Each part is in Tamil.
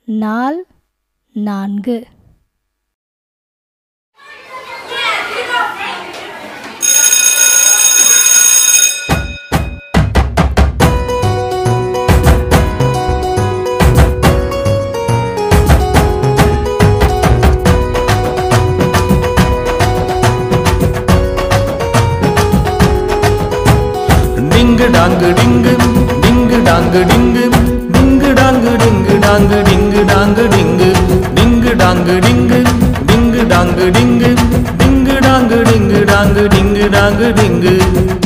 நாள் 4. Ding dang ding ding dang ding ding dang ding dang ding dang ding ding dang ding ding dang ding ding dang ding dang ding dang ding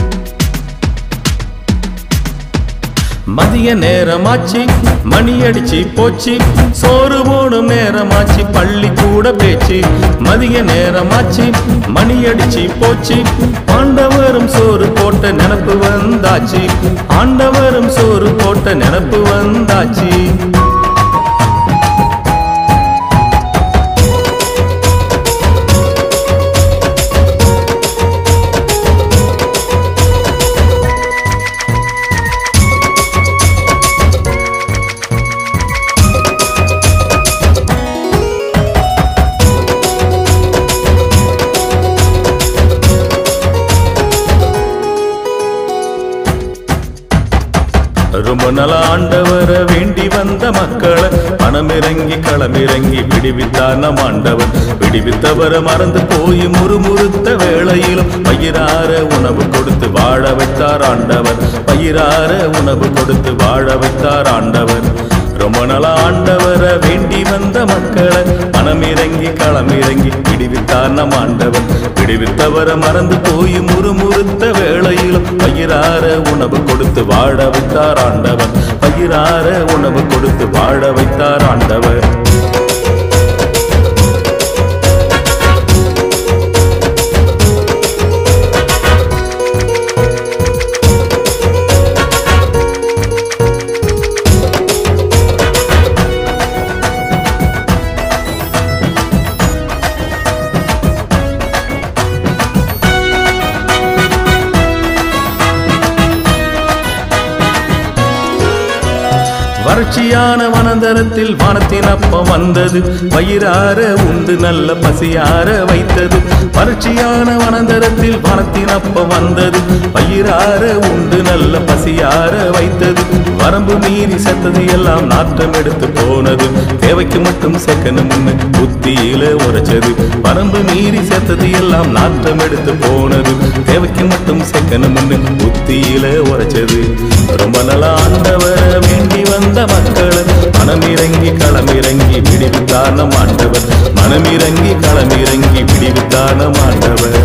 மதிய நேரமாச்சி மணி அடிச்சி போச்சு சோறு போடும் நேரமாச்சி பள்ளி கூட பேச்சு மதிய நேரமாச்சி மணி அடிச்சி போச்சு ஆண்டவரும் சோறு போட்ட நினப்பு வந்தாச்சு ஆண்டவரும் சோறு போட்ட நினப்பு வந்தாச்சு ரொம்ப நாளா ஆண்டவரை வேண்டி வந்த மக்களை மனமிறங்கி களமிறங்கி விடுவித்தார் நம் ஆண்டவர் விடுவித்தவரை மறந்து போய் முறுமுறுத்த வேளையிலும் பயிரார உணவு கொடுத்து வாழ வைத்தார் ஆண்டவர் பயிரார உணவு கொடுத்து வாழ வைத்தார் ஆண்டவர் ரொம்ப நாளா ஆண்டவரை வேண்டி வந்த மக்களை மனமிறங்கி களமிறங்கி விடுவித்தார் நம் ஆண்டவர் விடுவித்தவரை மறந்து போய் முறுமுறுத்த வேளையிலும் பயிரார உணவு கொடுத்து வாழ வைத்தார் ஆண்டவர் பயிரார உணவு கொடுத்து வாழ வைத்தார் ஆண்டவர் வறட்சியான வனந்தரத்தில் வானத்தின் அப்பம் வந்தது வயிறார உண்டு நல்ல பசியார வைத்தது வறட்சியான வனந்தரத்தில் வானத்தின் அப்பம் வந்தது வயிறார உண்டு நல்ல பசியார வைத்தது வரம்பு மீறி செத்தது எல்லாம் நாற்றம் எடுத்து போனது தேவைக்கு மட்டும் சேர்க்கணும்னு புத்தியில உரைச்சது வரம்பு மீறி செத்தது எல்லாம் நாற்றம் எடுத்து போனது தேவைக்கு மட்டும் சேர்க்கணும்னு புத்தியில உரைச்சது ரொம்ப நாளா ஆண்டவரை வேண்டி வந்த மக்களை மனமிறங்கி களமிறங்கி விடுவித்தார் நம் ஆண்டவர் மனமிறங்கி களமிறங்கி விடுவித்தார் நம் ஆண்டவர்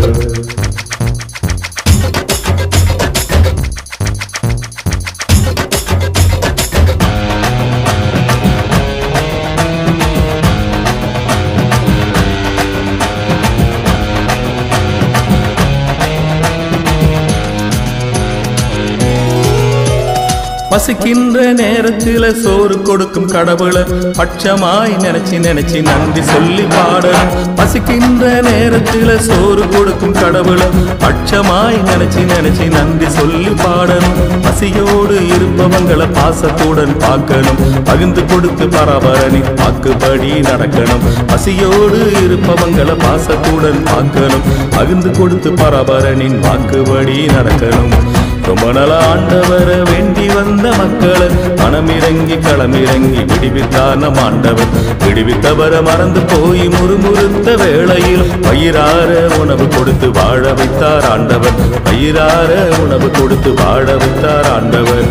பசிக்கின்ற நேரத்தில் சோறு கொடுக்கும் கடவுளை பட்சமாய் நினைச்சு நினைச்சு நன்றி சொல்லி பாடணும் பசிக்கின்ற நேரத்தில் சோறு கொடுக்கும் கடவுளை பட்சமாய் நினைச்சு நினைச்சு நன்றி சொல்லி பாடணும் பசியோடு இருப்பவங்களை பாசத்துடன் பார்க்கணும் பகிர்ந்து கொடுத்து பரபரணி வாக்குப்படி நடக்கணும் பசியோடு இருப்பவங்களை பாசத்துடன் பார்க்கணும் பகிர்ந்து கொடுத்து பரபரனின் வாக்குப்படி நடக்கணும் ரொம்ப நாளா ஆண்டவரை வேண்டி வந்த மக்களை மனமிறங்கி களமிறங்கி விடுவித்தார் நம் ஆண்டவர் விடுவித்தவரை மறந்து போய் முறுமுறுத்த வேளையில் பயிரார உணவு கொடுத்து வாழ வைத்தார் ஆண்டவர் பயிரார உணவு கொடுத்து வாழ வைத்தார் ஆண்டவர்